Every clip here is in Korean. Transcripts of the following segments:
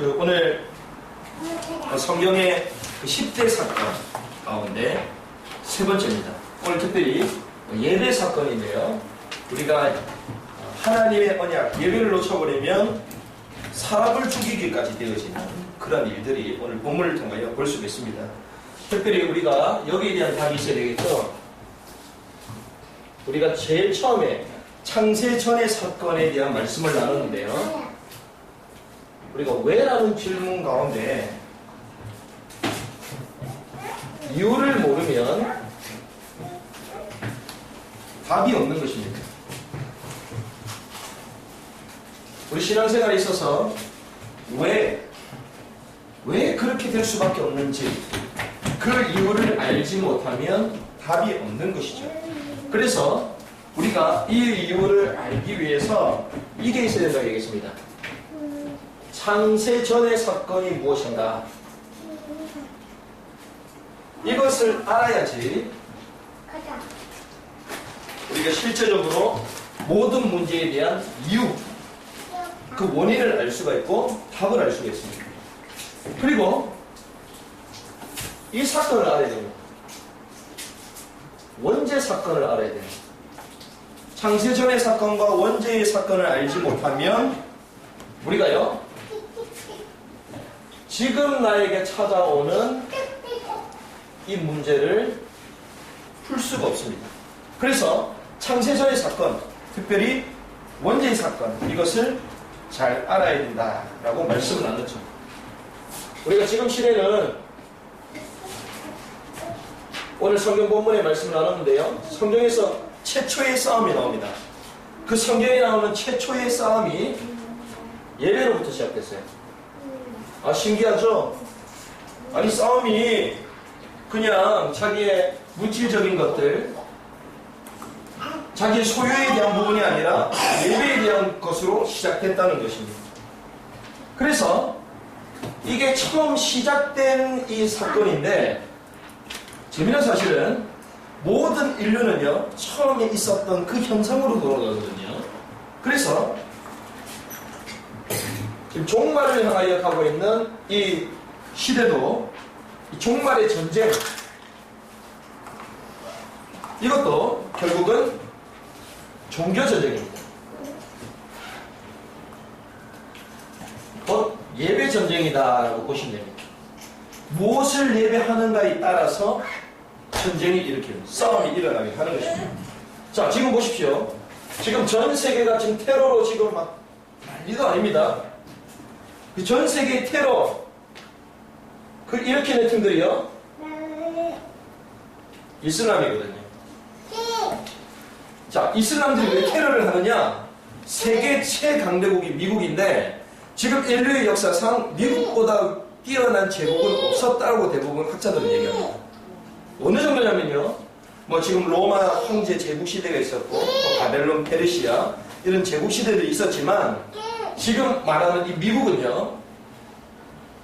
오늘 성경의 10대 사건 가운데 세 번째입니다. 오늘 특별히 예배 사건인데요. 우리가 하나님의 언약, 예배를 놓쳐버리면 사람을 죽이기까지 되어지는 그런 일들이 오늘 본문을 통하여 볼 수가 있습니다. 특별히 우리가 여기에 대한 답이 있어야 되겠죠. 우리가 제일 처음에 창세 전의 사건에 대한 말씀을 나눴는데요. 우리가 왜라는 질문 가운데 이유를 모르면 답이 없는 것입니다. 우리 신앙생활에 있어서 왜 그렇게 될 수밖에 없는지 그 이유를 알지 못하면 답이 없는 것이죠. 그래서 우리가 이 이유를 알기 위해서 이게 있어야 된다고 얘기했습니다. 창세 전의 사건이 무엇인가? 이것을 알아야지 우리가 실제적으로 모든 문제에 대한 이유, 그 원인을 알 수가 있고 답을 알 수가 있습니다. 그리고 이 사건을 알아야 됩니다. 원죄 사건을 알아야 돼요. 창세 전의 사건과 원죄의 사건을 알지 못하면 우리가요 지금 나에게 찾아오는 이 문제를 풀 수가 없습니다. 그래서 창세 전의 사건, 특별히 원죄의 사건, 이것을 잘 알아야 된다라고 말씀을 나눴죠. 우리가 지금 시대는 오늘 성경 본문의 말씀을 나눴는데요. 성경에서 최초의 싸움이 나옵니다. 그 성경에 나오는 최초의 싸움이 예배로부터 시작됐어요. 아, 신기하죠? 아니, 싸움이 그냥 자기의 물질적인 것들, 자기의 소유에 대한 부분이 아니라 예배에 대한 것으로 시작됐다는 것입니다. 그래서 이게 처음 시작된 이 사건인데 재미난 사실은 모든 인류는요 처음에 있었던 그 현상으로 돌아가거든요. 그래서 지금 종말을 향하여 가고 있는 이 시대도 이 종말의 전쟁, 이것도 결국은 종교 전쟁입니다. 곧 예배 전쟁이다라고 보시면 됩니다. 무엇을 예배하는가에 따라서 전쟁이 일으키는, 싸움이 일어나게 하는 것입니다. 자, 지금 보십시오. 지금 전 세계가 지금 테러로 지금 막 난리도 아닙니다. 그 전 세계의 테러, 그 일으키는 팀들이요 이슬람이거든요. 자, 이슬람들이 왜 테러를 하느냐? 세계 최강대국이 미국인데 지금 인류의 역사상 미국보다 뛰어난 제국은 없었다고 대부분 학자들은 얘기합니다. 어느 정도냐면요, 뭐 지금 로마 황제 제국 시대가 있었고 또 바벨론, 페르시아 이런 제국 시대들이 있었지만 지금 말하는 이 미국은요,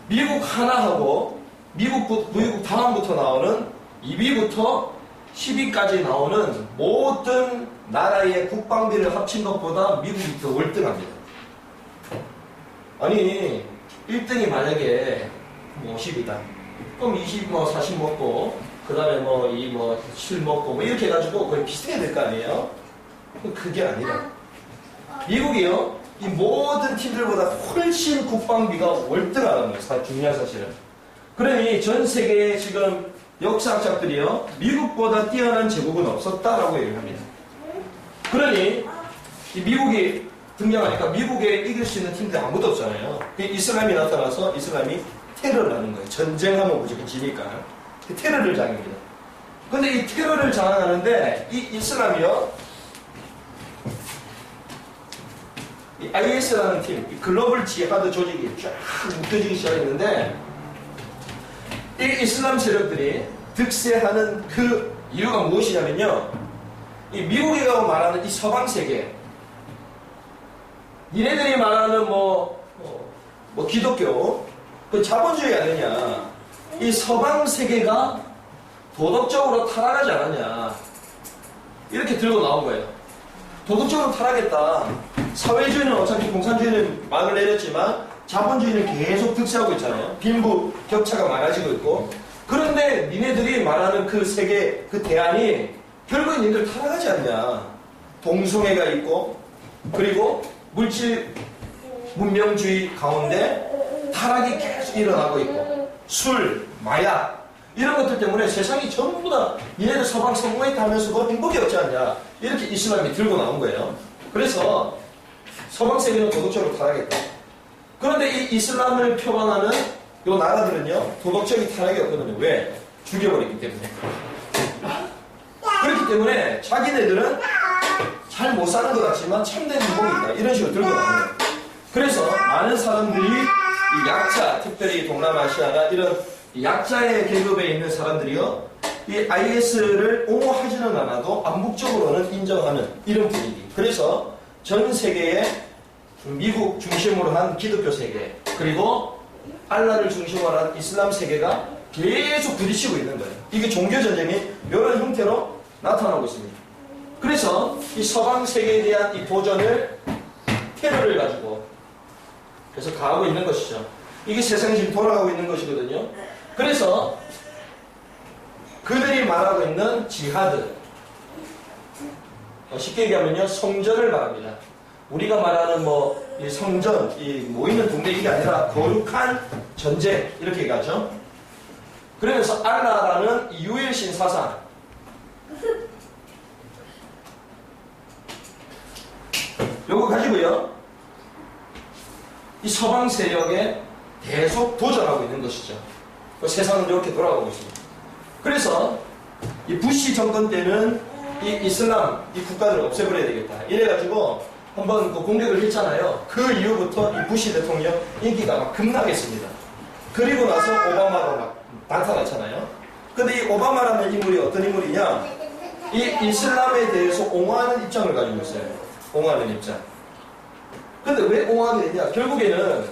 미국 하나하고 미국 다음부터 나오는 2위부터 10위까지 나오는 모든 나라의 국방비를 합친 것보다 미국이 더 월등합니다. 아니 1등이 만약에 뭐 50이다. 그럼 20, 40 먹고, 그 다음에 7 먹고, 이렇게 해가지고 거의 비슷하게 될 거 아니에요? 그게 아니라. 미국이요, 이 모든 팀들보다 훨씬 국방비가 월등하다는 거예요. 중요한 사실은. 그러니 전 세계에 지금 역사학자들이요, 미국보다 뛰어난 제국은 없었다라고 얘기를 합니다. 그러니, 이 미국이 등장하니까 미국에 이길 수 있는 팀들이 아무도 없잖아요. 이슬람이 나타나서 이슬람이 테러를 하는 거예요. 전쟁하면 무조건 지니까. 테러를 장입니다. 근데 이 테러를 장악하는데 이 이슬람이요, 이 IS라는 팀, 이 글로벌 지하드 조직이 쫙 묶여지기 시작했는데 이 이슬람 세력들이 득세하는 그 이유가 무엇이냐면요, 이 미국이라고 말하는 이 서방 세계, 니네들이 말하는 기독교, 그 자본주의 아니냐, 이 서방 세계가 도덕적으로 타락하지 않았냐, 이렇게 들고 나온 거예요. 도덕적으로 타락했다. 사회주의는 어차피 공산주의는 막을 내렸지만 자본주의는 계속 득세하고 있잖아요. 빈부 격차가 많아지고 있고. 그런데 니네들이 말하는 그 세계, 그 대안이 결국은 니들 타락하지 않냐. 동성애가 있고, 그리고 물질 문명주의 가운데 타락이 계속 일어나고 있고, 술, 마약, 이런 것들 때문에 세상이 전부 다 얘네들 서방 성공했다 하면서도 행복이 없지 않냐. 이렇게 이슬람이 들고 나온 거예요. 그래서 서방 세계는 도덕적으로 타락했다. 그런데 이 이슬람을 표방하는 요 나라들은요, 도덕적인 타락이 없거든요. 왜? 죽여버렸기 때문에. 그렇기 때문에 자기네들은 잘 못 사는 것 같지만 참된 행복이 있다. 이런 식으로 들고 나오는 거예요. 그래서 많은 사람들이 이 약자, 특별히 동남아시아나 이런 약자의 계급에 있는 사람들이요, 이 IS를 옹호하지는 않아도 암묵적으로는 인정하는 이런 분위기. 그래서 전 세계에 미국 중심으로 한 기독교 세계, 그리고 알라를 중심으로 한 이슬람 세계가 계속 부딪히고 있는 거예요. 이게 종교전쟁이 이런 형태로 나타나고 있습니다. 그래서 이 서방 세계에 대한 이 도전을, 테러를 가지고 그래서 가하고 있는 것이죠. 이게 세상이 지금 돌아가고 있는 것이거든요. 그래서 그들이 말하고 있는 지하드, 쉽게 얘기하면요, 성전을 말합니다. 우리가 말하는 이 성전, 이 모이는 동네, 이게 아니라 거룩한 전쟁, 이렇게 얘기하죠. 그러면서 알라라는 유일신 사상, 요거 가지고요, 이 서방 세력에 계속 도전하고 있는 것이죠. 세상은 이렇게 돌아가고 있습니다. 그래서 이 부시 정권 때는 이 이슬람, 이 국가를 없애버려야 되겠다. 이래가지고 한번 그 공격을 했잖아요. 그 이후부터 이 부시 대통령 인기가 막 급락했습니다. 그리고 나서 오바마가 막 나타났잖아요. 근데 이 오바마라는 인물이 어떤 인물이냐? 이 이슬람에 대해서 옹호하는 입장을 가지고 있어요. 옹호하는 입장. 근데 왜 옹호하게 되냐? 결국에는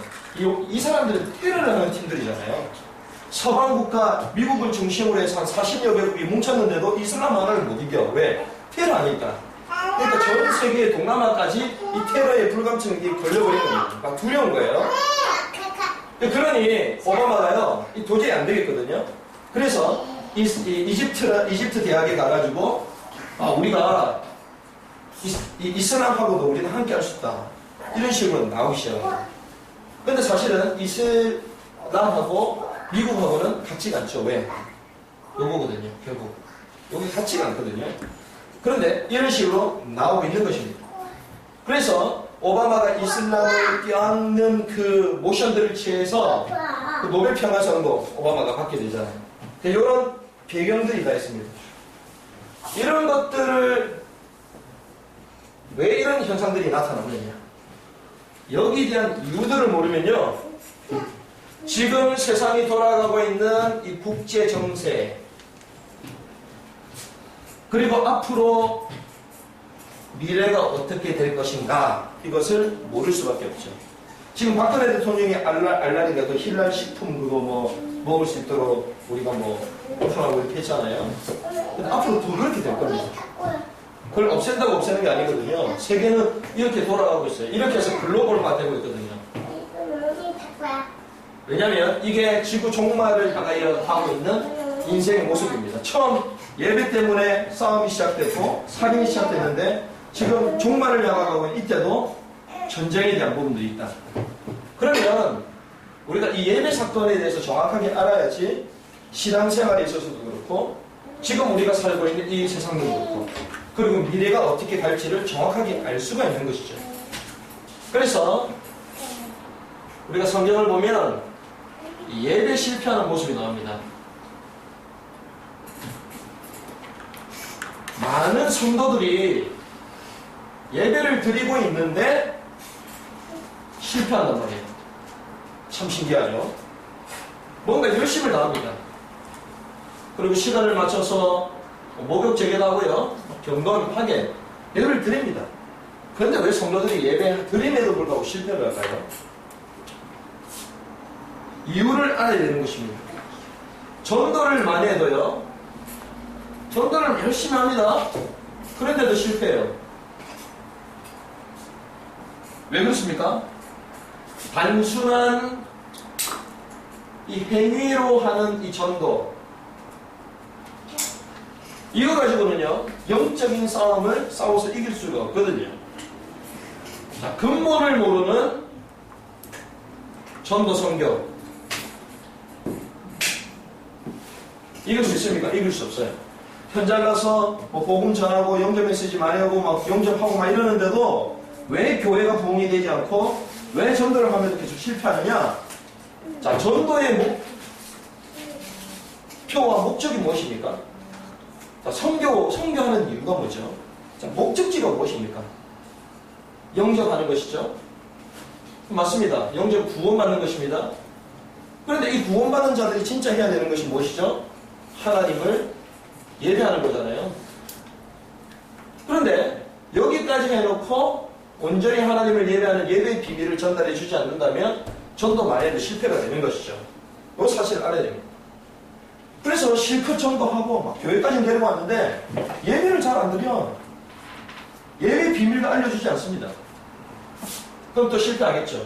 이 사람들은 테러를 하는 팀들이잖아요. 서방 국가, 미국을 중심으로 해서 한 40여 개국이 뭉쳤는데도 이슬람 하나를 못 이겨. 왜? 테러 아니까. 그러니까 전 세계 동남아까지 이 테러의 불감증이 걸려버린 겁니다. 막 두려운 거예요. 그러니 오바마가요, 도저히 안 되겠거든요. 그래서 이집트 대학에 가가지고 우리가 이슬람하고도 우리는 함께 할 수 있다. 이런 식으로 나오기 시작합니다. 근데 사실은 이슬람하고 미국하고는 같지가 않죠. 왜? 요거거든요. 결국 여기 같지가 않거든요. 그런데 이런 식으로 나오고 있는 것입니다. 그래서 오바마가 이슬람을 껴안는 그 모션들을 취해서 그 노벨 평화상도 오바마가 받게 되잖아요. 이런 배경들이 다 있습니다. 이런 것들을 왜 이런 현상들이 나타나느냐? 여기에 대한 이유들을 모르면요, 지금 세상이 돌아가고 있는 이 국제 정세, 그리고 앞으로 미래가 어떻게 될 것인가, 이것을 모를 수밖에 없죠. 지금 박근혜 대통령이 알라리가 그 힐랄 식품 그거 먹을 수 있도록 우리가 오픈하고 이렇게 했잖아요. 근데 앞으로 더 그렇게 될 겁니다. 그걸 없앤다고 없애는 게 아니거든요. 세계는 이렇게 돌아가고 있어요. 이렇게 해서 글로벌화 되고 있거든요. 왜냐면 이게 지구 종말을 향하여 하고 있는 인생의 모습입니다. 처음 예배 때문에 싸움이 시작됐고 살인이 시작됐는데 지금 종말을 향하고 있는 이때도 전쟁에 대한 부분들이 있다. 그러면 우리가 이 예배 사건에 대해서 정확하게 알아야지 신앙생활에 있어서도 그렇고 지금 우리가 살고 있는 이 세상도 그렇고 그리고 미래가 어떻게 갈지를 정확하게 알 수가 있는 것이죠. 그래서 우리가 성경을 보면 예배 실패하는 모습이 나옵니다. 많은 성도들이 예배를 드리고 있는데 실패한단 말이에요. 참 신기하죠. 뭔가 열심을 다합니다. 그리고 시간을 맞춰서 목욕 제게도 하고요, 경건, 파견, 예배를 드립니다. 그런데 왜 성도들이 예배를 드림에도 불구하고 실패를 할까요? 이유를 알아야 되는 것입니다. 전도를 많이 해도요, 전도를 열심히 합니다. 그런데도 실패해요. 왜 그렇습니까? 단순한 이 행위로 하는 이 전도, 이거 가지고는요 영적인 싸움을 싸워서 이길 수가 없거든요. 자, 근본을 모르는 전도 선교, 이길 수 있습니까? 이길 수 없어요. 현장 가서 뭐 복음 전하고 영접 메시지 많이 하고 막 영접하고 막 이러는데도 왜 교회가 부흥이 되지 않고 왜 전도를 하면서 계속 실패하느냐? 자, 전도의 목표와 목적이 무엇입니까? 자, 선교하는 이유가 뭐죠? 자, 목적지가 무엇입니까? 영접하는 것이죠. 맞습니다. 영접 구원받는 것입니다. 그런데 이 구원받은 자들이 진짜 해야 되는 것이 무엇이죠? 하나님을 예배하는 거잖아요. 그런데 여기까지 해놓고 온전히 하나님을 예배하는 예배의 비밀을 전달해 주지 않는다면 전도만 해도 실패가 되는 것이죠. 이거 사실 알아야 됩니다. 그래서 실컷 전도하고 막 교회까지 데리고 왔는데 예배를 잘 안 드려. 예배 비밀도 알려주지 않습니다. 그럼 또 실패하겠죠.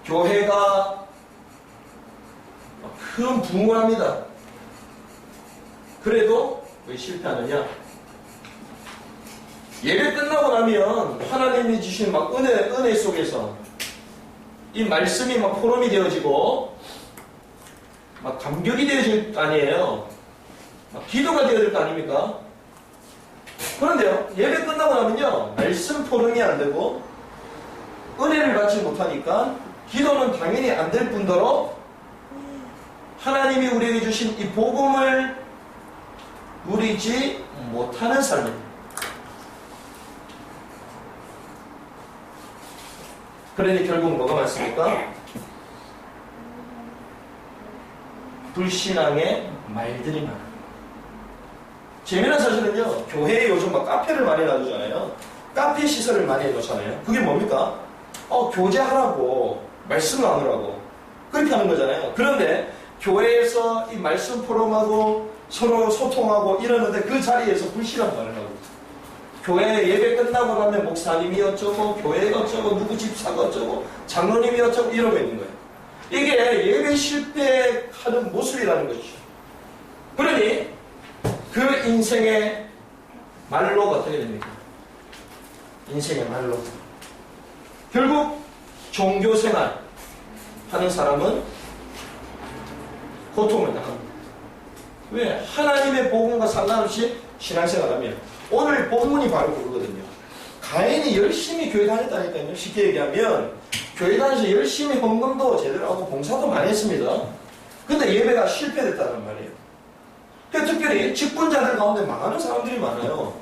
교회가 큰 부흥을 합니다. 그래도 왜 실패하느냐? 예배 끝나고 나면 하나님이 주신 막 은혜 속에서 이 말씀이 막 포럼이 되어지고 막 감격이 되어질 거 아니에요. 막 기도가 되어질 거 아닙니까? 그런데요, 예배 끝나고 나면요, 말씀 포럼이 안 되고 은혜를 받지 못하니까 기도는 당연히 안 될 뿐더러 하나님이 우리에게 주신 이 복음을 누리지 못하는 삶입니다. 그러니 결국 뭐가 많습니까? 불신앙의 말들이 많아요. 재미난 사실은요, 교회에 요즘 막 카페를 많이 놔두잖아요. 카페 시설을 많이 해놓잖아요. 그게 뭡니까? 교제하라고, 말씀 나누라고, 그렇게 하는 거잖아요. 그런데 교회에서 이 말씀 포럼하고 서로 소통하고 이러는데 그 자리에서 불신앙 말을 하고, 교회 예배 끝나고 나면 목사님이 어쩌고, 교회가 어쩌고, 누구 집사가 어쩌고, 장로님이 어쩌고 이러고 있는 거예요. 이게 예배 실패하는 모습이라는 것이죠. 그러니 그 인생의 말로가 어떻게 됩니까? 인생의 말로. 결국 종교생활 하는 사람은 고통을 당합니다. 왜? 하나님의 복음과 상관없이 신앙생활하면 오늘 본문이 바로 그거거든요. 가인이 열심히 교회 다녔다니까요. 쉽게 얘기하면 교회 다니면서 열심히 헌금도 제대로 하고 봉사도 많이 했습니다. 근데 예배가 실패됐다는 말이에요. 특별히 직분자들 가운데 망하는 사람들이 많아요.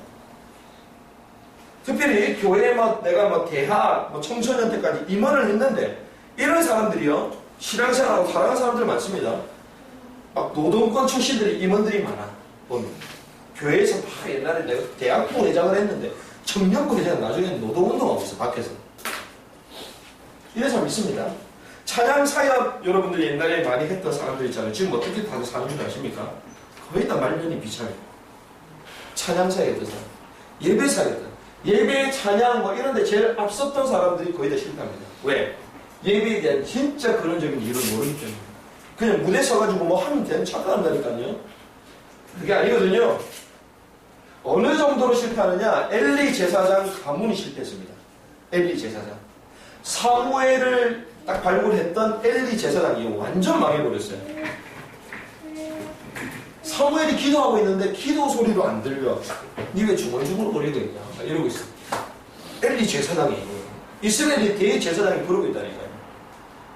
특별히 교회에 내가 대학, 청소년 때까지 임원을 했는데 이런 사람들이요, 신앙생활하고 살아가는 사람들 많습니다. 막 노동권 출신들이 임원들이 많아. 보면 교회에서 막 옛날에 내가 대학부 회장을 했는데 청년부 회장 나중에는 노동운동하고 있어, 밖에서. 이런 사람 있습니다. 찬양 사역 여러분들이 옛날에 많이 했던 사람들 있잖아요. 지금 어떻게 다들 사는 줄 아십니까? 거의 다 말년이 비참해요. 찬양 사역했던 사람, 예배 사역했던, 예배 찬양 이런 데 제일 앞섰던 사람들이 거의 다 실패합니다. 왜? 예배에 대한 진짜 근원적인 이유를 모르기 때문에. 그냥 무대 서가지고 하면 되는 착각한다니까요. 그게 아니거든요. 어느 정도로 실패하느냐? 엘리 제사장 가문이 실패했습니다. 엘리 제사장. 사무엘을 딱 발굴했던 엘리 제사장이 완전 망해버렸어요. 사무엘이 기도하고 있는데 기도 소리도 안 들려. 니 왜 중얼중얼 거리고 있냐? 이러고 있어. 엘리 제사장이. 이스라엘의 대제사장이 그러고 있다니까요.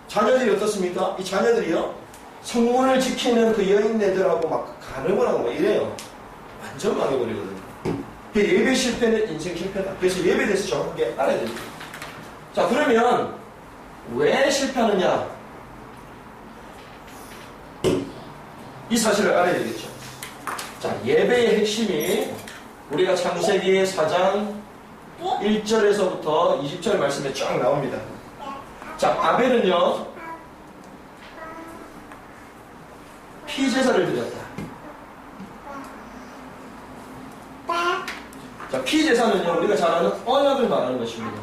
자녀들이 어떻습니까? 이 자녀들이요, 성문을 지키는 그 여인네들하고 막 가늠을 하고 막 이래요. 완전 망해버리거든요. 예배 실패는 인생 실패다. 그래서 예배에 대해서 정확하게 알아야 됩니다. 자, 그러면 왜 실패하느냐? 이 사실을 알아야 되겠죠. 자, 예배의 핵심이 우리가 창세기 4장 1절에서부터 20절 말씀에 쫙 나옵니다. 자, 아벨은요, 피제사를 드렸다. 자, 피제사는요, 우리가 잘 아는 언약을 말하는 것입니다.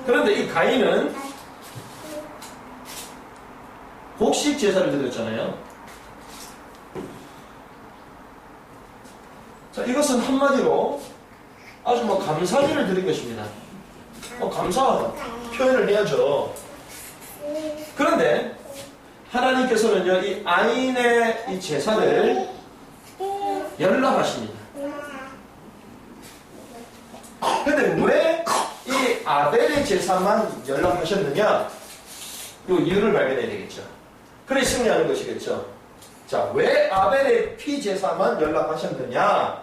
그런데 이 가인은 곡식 제사를 드렸잖아요. 자, 이것은 한마디로 아주 뭐 감사제를 드린 것입니다. 감사 표현을 해야죠. 그런데 하나님께서는요, 이 아인의 이 제사를 연락하십니다. 근데 왜 이 아벨의 제사만 연락하셨느냐? 이 이유를 발견해야 되겠죠. 그래 승리하는 것이겠죠. 자, 왜 아벨의 피 제사만 연락하셨느냐?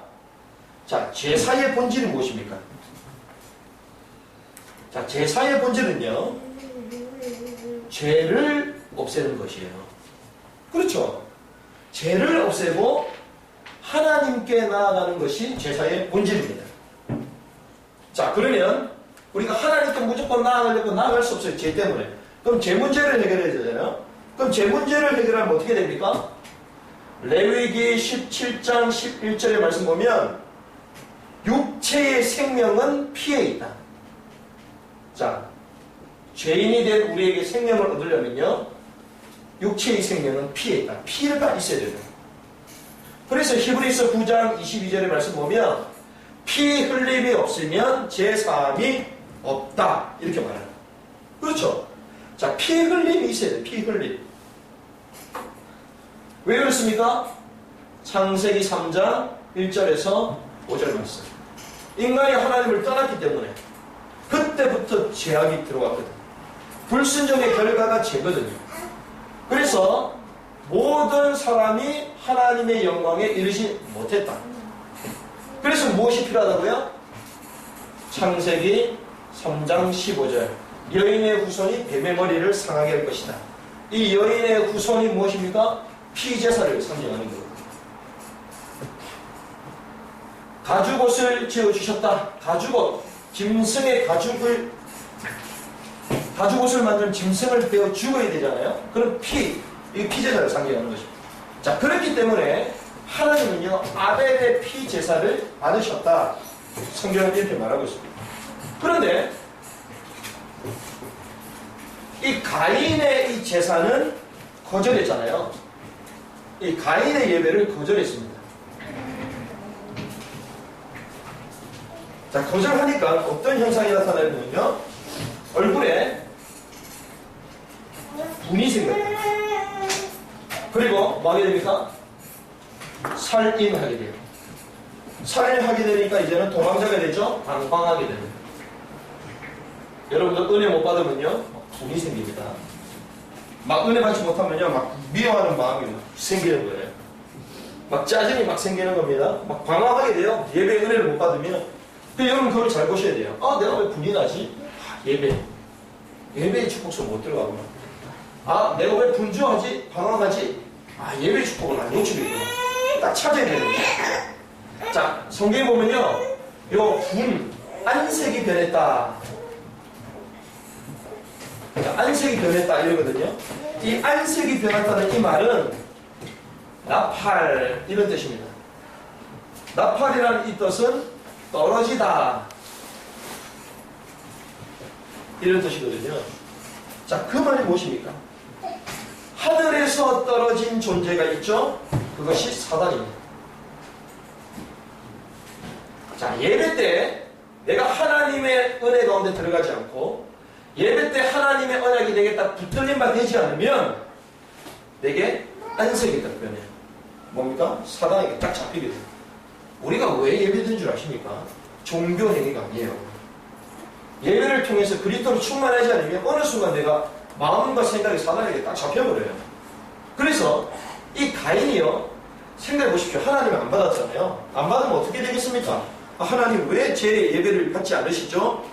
자, 제사의 본질이 무엇입니까? 자, 제사의 본질은요, 죄를 없애는 것이에요. 그렇죠. 죄를 없애고 하나님께 나아가는 것이 제사의 본질입니다. 자, 그러면 우리가 하나님께 무조건 나아가려고 나아갈 수 없어요. 죄 때문에. 그럼 죄 문제를 해결해야 되잖아요. 그럼 죄 문제를 해결하면 어떻게 됩니까? 레위기 17장 11절의 말씀 보면 육체의 생명은 피에 있다. 자, 죄인이 된 우리에게 생명을 얻으려면요, 육체의 생명은 피에 있다. 피가 있어야 돼요. 그래서 히브리서 9장 22절의 말씀 보면 피 흘림이 없으면 제사함이 없다. 이렇게 말합니다. 그렇죠? 자, 피 흘림이 있어야 돼요. 피 흘림. 왜 그렇습니까? 창세기 3장 1절에서 5절 말씀. 인간이 하나님을 떠났기 때문에 그때부터 죄악이 들어왔거든. 불순종의 결과가 죄거든요. 그래서 모든 사람이 하나님의 영광에 이르지 못했다. 그래서 무엇이 필요하다고요? 창세기 3장 15절. 여인의 후손이 뱀의 머리를 상하게 할 것이다. 이 여인의 후손이 무엇입니까? 피제사를 상징하는 거예요. 가죽옷을 지어주셨다. 가죽옷. 짐승의 가죽옷을 만드는 짐승을 베어 죽어야 되잖아요. 그럼 이 피제사를 상징하는 것입니다. 자, 그렇기 때문에 하나님은요, 아벨의 피제사를 받으셨다. 성경은 이렇게 말하고 있습니다. 그런데 이 가인의 이 제사는 거절했잖아요. 이 가인의 예배를 거절했습니다. 자, 거절하니까 어떤 현상이 나타나냐면요, 얼굴에 분이 생겨요. 그리고 뭐 하게 됩니까? 살인하게 돼요. 살인하게 되니까 이제는 도망자가 되죠? 방황하게 됩니다. 여러분들 은혜 못 받으면요, 분이 생깁니다. 막 은혜 받지 못하면요, 막 미워하는 마음이 막 생기는 거예요. 막 짜증이 막 생기는 겁니다. 막 방황하게 돼요. 예배 은혜를 못 받으면. 여러분 그걸 잘 보셔야 돼요. 아, 내가 왜 분이 나지? 예배의 축복성 못 들어가구나. 아, 내가 왜 분주하지? 방황하지? 아, 예배의 축복을 안 놓치겠구나. 딱 찾아야 되는 거예요. 자, 성경에 보면요, 요 안색이 변했다. 안색이 변했다 이러거든요. 이 안색이 변했다는 이 말은 나팔 이런 뜻입니다. 나팔이라는 이 뜻은 떨어지다 이런 뜻이거든요. 자, 그 말이 무엇입니까? 하늘에서 떨어진 존재가 있죠? 그것이 사단입니다. 자, 예배 때 내가 하나님의 은혜 가운데 들어가지 않고 예배 때 하나님의 언약이 내게 딱 붙들림 바 되지 않으면 내게 안색이 딱 변해요. 뭡니까? 사단에게 딱 잡히게 돼요. 우리가 왜 예배드린 줄 아십니까? 종교 행위가 아니에요. 예배를 통해서 그리스도로 충만하지 않으면 어느 순간 내가 마음과 생각이 사단에게 딱 잡혀버려요. 그래서 이 가인이요, 생각해 보십시오. 하나님을 안 받았잖아요. 안 받으면 어떻게 되겠습니까? 아, 하나님 왜 제 예배를 받지 않으시죠?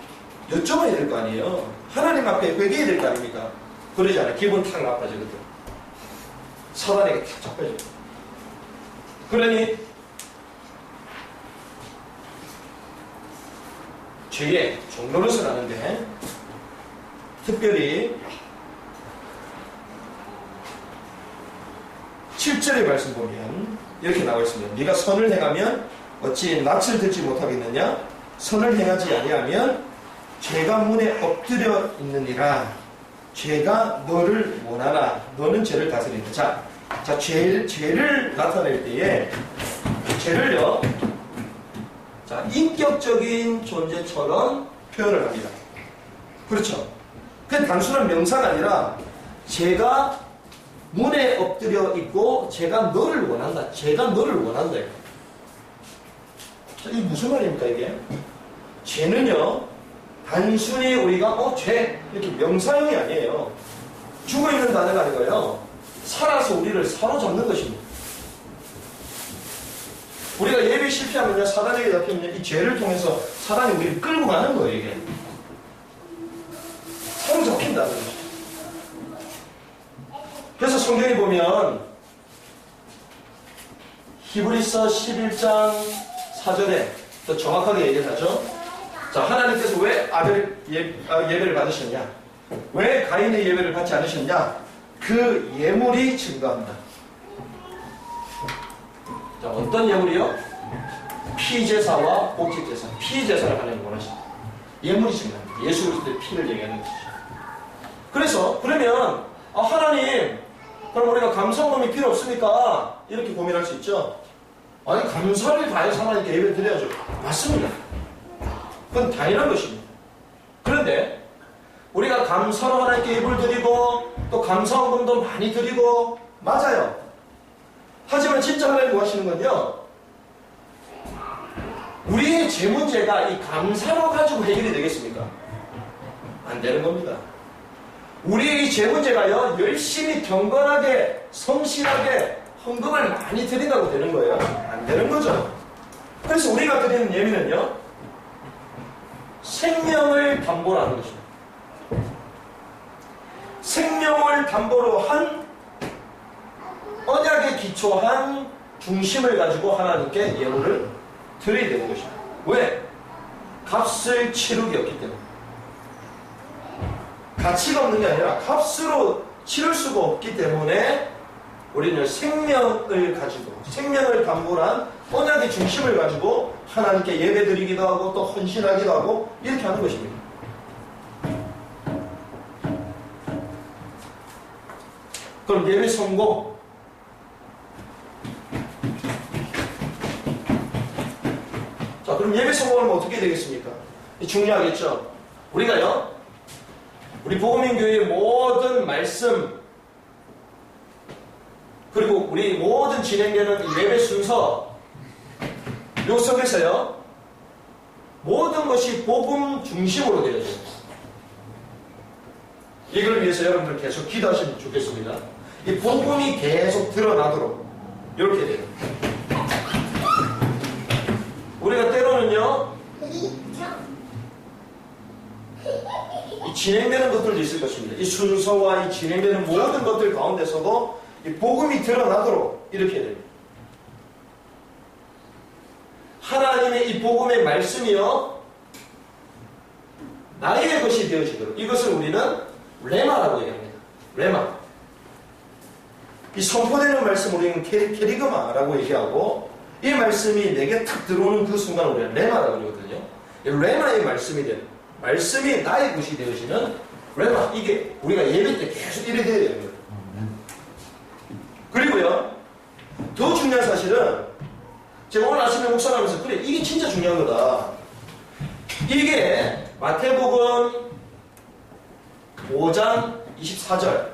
여쭤봐야 될 거 아니에요. 하나님 앞에 회개해야 될 거 아닙니까? 그러지 않아요. 기분 탁 나빠지거든. 사단에게 탁 잡혀져. 그러니 죄의 종로릇을 하는데 특별히 7절의 말씀 보면 이렇게 나와 있습니다. 네가 선을 행하면 어찌 낯을 들지 못하겠느냐? 선을 행하지 아니하면 죄가 문에 엎드려 있느니라. 죄가 너를 원하나 너는 죄를 다스린다. 자, 죄를 나타낼 때에 죄를요, 자, 인격적인 존재처럼 표현을 합니다. 그렇죠? 그게 단순한 명사가 아니라 죄가 문에 엎드려 있고 죄가 너를 원한다. 죄가 너를 원한다. 자, 이게 무슨 말입니까 이게? 죄는요, 단순히 우리가 죄 이렇게 명사형이 아니에요. 죽어있는 단어가 아니고요, 살아서 우리를 사로잡는 것입니다. 우리가 예배 실패하면요, 사단에게 잡히면 이 죄를 통해서 사단이 우리를 끌고 가는 거예요. 이게 사로잡힌다는 거죠. 그래서 성경에 보면 히브리서 11장 4절에 더 정확하게 얘기를 하죠. 자, 하나님께서 왜 아벨 예배를 받으셨냐? 왜 가인의 예배를 받지 않으셨냐? 그 예물이 증거한다. 자, 어떤 예물이요? 피제사와 복직제사. 피제사를 하나님 원하신다. 예물이 증거합니다. 예수 그리스도의 피를 얘기하는 것이죠. 그래서 그러면 하나님, 그럼 우리가 감사함이 필요 없습니까? 이렇게 고민할 수 있죠. 아니, 감사를 다해서 하나님께 예배를 드려야죠. 맞습니다. 그건 당연한 것입니다. 그런데 우리가 감사로 하나님께 예배를 드리고 또 감사원금도 많이 드리고 맞아요. 하지만 진짜 하나님 뭐 하시는 건요, 우리의 죄 문제가 이 감사로 가지고 해결이 되겠습니까? 안 되는 겁니다. 우리의 이 죄 문제가요, 열심히 경건하게 성실하게 헌금을 많이 드린다고 되는 거예요? 안 되는 거죠. 그래서 우리가 드리는 예배는요, 생명을 담보로 하는 것입니다. 생명을 담보로 한 언약에 기초한 중심을 가지고 하나님께 예물을 드려야 되는 것입니다. 왜? 값을 치르기 없기 때문에. 가치가 없는 게 아니라 값으로 치를 수가 없기 때문에 우리는 생명을 가지고, 생명을 담보로 한 언약의 중심을 가지고 하나님께 예배드리기도 하고 또 헌신하기도 하고 이렇게 하는 것입니다. 그럼 예배 성공. 자, 그럼 예배 성공하면 어떻게 되겠습니까? 중요하겠죠. 우리가요, 우리 복음인교회의 모든 말씀, 그리고 우리 모든 진행되는 예배 순서, 요 속에서요, 모든 것이 복음 중심으로 되어져요. 이걸 위해서 여러분들 계속 기도하시면 좋겠습니다. 이 복음이 계속 드러나도록 이렇게 돼요. 우리가 때로는요, 이 진행되는 것들도 있을 것입니다. 이 순서와 이 진행되는 모든 것들 가운데서도 이 복음이 드러나도록 이렇게 됩니다. 하나님의 이 복음의 말씀이요, 나의 것이 되어지도록, 이것을 우리는 레마라고 얘기합니다. 레마. 이 선포되는 말씀 우리는 캐리그마라고 얘기하고, 이 말씀이 내게 탁 들어오는 그 순간 우리는 레마라고 그러거든요. 레마의 말씀이 되는, 말씀이 나의 것이 되어지는 레마. 이게 우리가 예배 때 계속 이래 돼야 되는 거예요. 그리고요, 더 중요한 사실은 제가 오늘 아침에 묵상하면서 그래, 이게 진짜 중요한 거다. 이게 마태복음 5장 24절.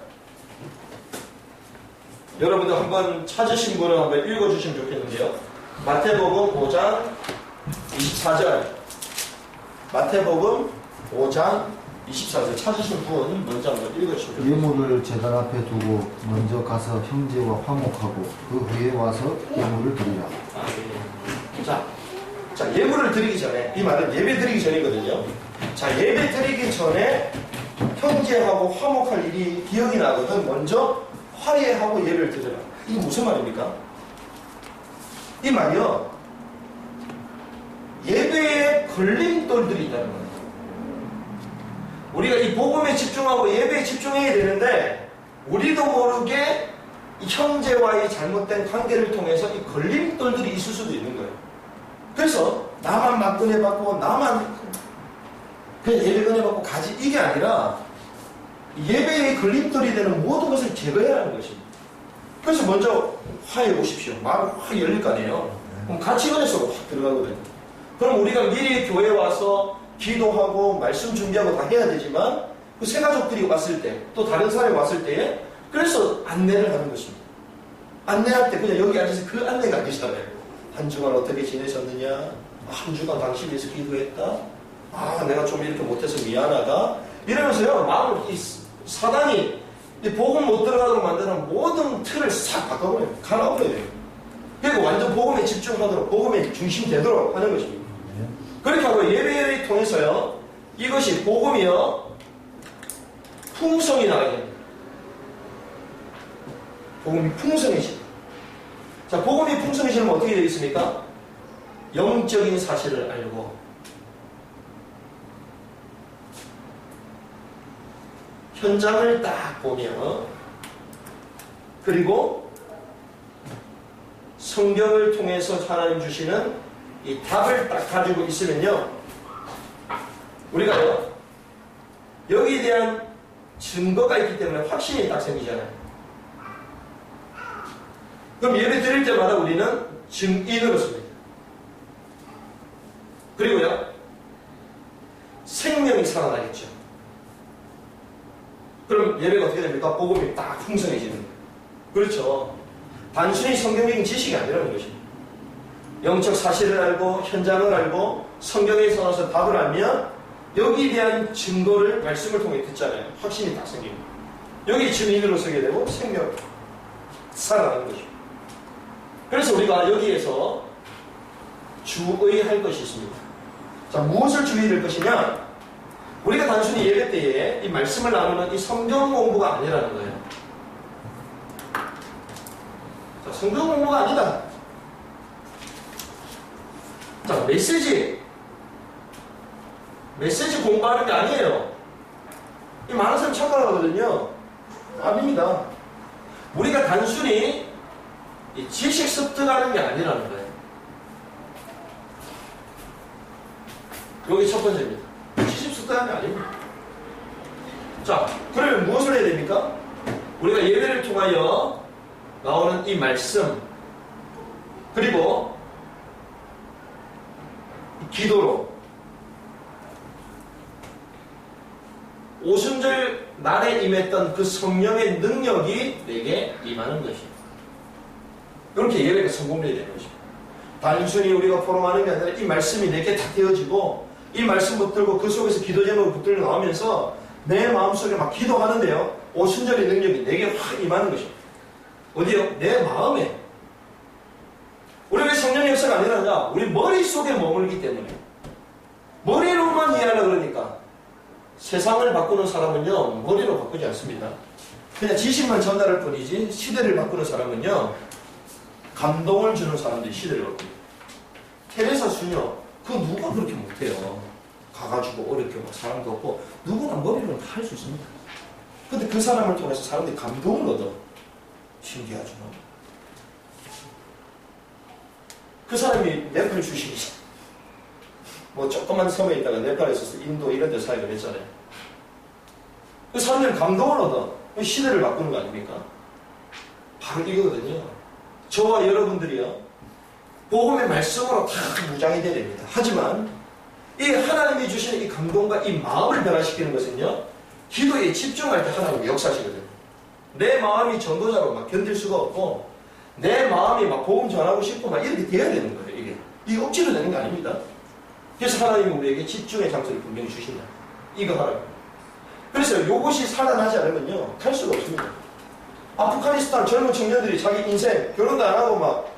여러분들 한번 찾으신 분은 한번 읽어주시면 좋겠는데요. 마태복음 5장 24절. 마태복음 5장 24절 찾으신 분 먼저 한번 읽어주시면 좋겠습니다. 예물을 제단 앞에 두고 먼저 가서 형제와 화목하고 그 후에 와서 예물을 드리라. 자, 예물을 드리기 전에, 이 말은 예배 드리기 전이거든요. 자, 예배 드리기 전에 형제하고 화목할 일이 기억이 나거든. 먼저 화해하고 예배를 드려라. 이게 무슨 말입니까? 이 말이요, 예배에 걸림돌들이 있다는 거예요. 우리가 이 복음에 집중하고 예배에 집중해야 되는데, 우리도 모르게 이 형제와의 잘못된 관계를 통해서 이 걸림돌들이 있을 수도 있는 거예요. 그래서 나만 막근해 받고 나만, 그냥 예배 은혜 받고 가지 이게 아니라 예배의 걸림돌이 되는 모든 것을 제거해야 하는 것입니다. 그래서 먼저 화해 오십시오. 마음이 확 열릴 거 아니에요. 그럼 같이 은혜 속으로 확 들어가거든요. 그럼 우리가 미리 교회 와서 기도하고 말씀 준비하고 다 해야 되지만 그 새 가족들이 왔을 때 또 다른 사람이 왔을 때에 그래서 안내를 하는 것입니다. 안내할 때 그냥 여기 앉아서 그 안내가 아니잖아요. 한 주간 어떻게 지내셨느냐? 한 주간 당신이 위해서 기도했다? 내가 좀 이렇게 못해서 미안하다? 이러면서요, 마음을, 사단이 이 복음 못 들어가도록 만드는 모든 틀을 싹 바꿔버려요. 갈아버려야 돼요. 그리고 완전 복음에 집중하도록, 복음에 중심되도록 하는 것입니다. 그렇게 하고 예배를 통해서요, 이것이 복음이요, 풍성이 나가야 됩니다. 복음이 풍성해집니다. 자, 복음이 풍성해지면 어떻게 되겠습니까? 영적인 사실을 알고, 현장을 딱 보며, 그리고 성경을 통해서 하나님 주시는 이 답을 딱 가지고 있으면요, 우리가요, 여기에 대한 증거가 있기 때문에 확신이 딱 생기잖아요. 그럼 예배 드릴 때마다 우리는 증인으로 씁니다. 그리고요, 생명이 살아나겠죠. 그럼 예배가 어떻게 됩니까? 복음이 딱 풍성해지는 거예요. 그렇죠. 단순히 성경적인 지식이 아니라는 것입니다. 영적 사실을 알고 현장을 알고 성경에서 나서 답을 알면 여기에 대한 증거를 말씀을 통해 듣잖아요. 확신이 딱 생깁니다. 여기 증인으로 서게 되고 생명 살아나는 것입니다. 그래서 우리가 여기에서 주의할 것이 있습니다. 자, 무엇을 주의할 것이냐? 우리가 단순히 예배 때에 이 말씀을 나누는 이 성경 공부가 아니라는 거예요. 자, 성경 공부가 아니다. 자, 메시지 공부하는 게 아니에요. 이 많은 사람이 착각하거든요. 아닙니다. 우리가 단순히 이 지식 습득하는 게 아니라는 거예요. 여기 첫 번째입니다. 지식 습득하는 게 아닙니다. 자, 그러면 무엇을 해야 됩니까? 우리가 예배를 통하여 나오는 이 말씀, 그리고 기도로 오순절 날에 임했던 그 성령의 능력이 내게 임하는 것이에요. 이렇게 예배가 성공되어야 되는 것입니다. 단순히 우리가 포럼하는 게 아니라 이 말씀이 내게 다 되어지고 이 말씀 붙들고 그 속에서 기도 제목을 붙들고 나오면서 내 마음속에 막 기도하는데요, 오순절의 능력이 내게 확 임하는 것입니다. 어디요? 내 마음에. 우리 왜 성령 역사가 아니라냐? 우리 머릿속에 머물기 때문에. 머리로만 이해하려고 그러니까. 세상을 바꾸는 사람은요, 머리로 바꾸지 않습니다. 그냥 지식만 전달할 뿐이지, 시대를 바꾸는 사람은요, 감동을 주는 사람들이 시대를 바꿉니다. 테레사 수녀, 그거 누가 그렇게 못해요? 가가지고 어렵게 막 사람도 없고, 누구나 머리로는 다 할 수 있습니다. 근데 그 사람을 통해서 사람들이 감동을 얻어. 신기하죠. 그 사람이 네팔 출신이죠. 뭐 조그만 섬에 있다가 네팔에서 인도 이런 데 사역을 했잖아요. 그 사람들은 감동을 얻어. 시대를 바꾸는 거 아닙니까? 바로 이거거든요. 저와 여러분들이요, 복음의 말씀으로 다 무장이 되어야 됩니다. 하지만 이 하나님이 주시는 이 감동과 이 마음을 변화시키는 것은요, 기도에 집중할 때 하나님이 역사하시거든요. 내 마음이 전도자로 막 견딜 수가 없고, 내 마음이 막 복음 전하고 싶고 막 이렇게 돼야 되는 거예요. 이게 억지로 되는 게 아닙니다. 그래서 하나님이 우리에게 집중의 장소를 분명히 주신다. 이거 하라. 그래서 이것이 살아나지 않으면요, 갈 수가 없습니다. 아프가니스탄 젊은 청년들이 자기 인생 결혼도 안 하고 막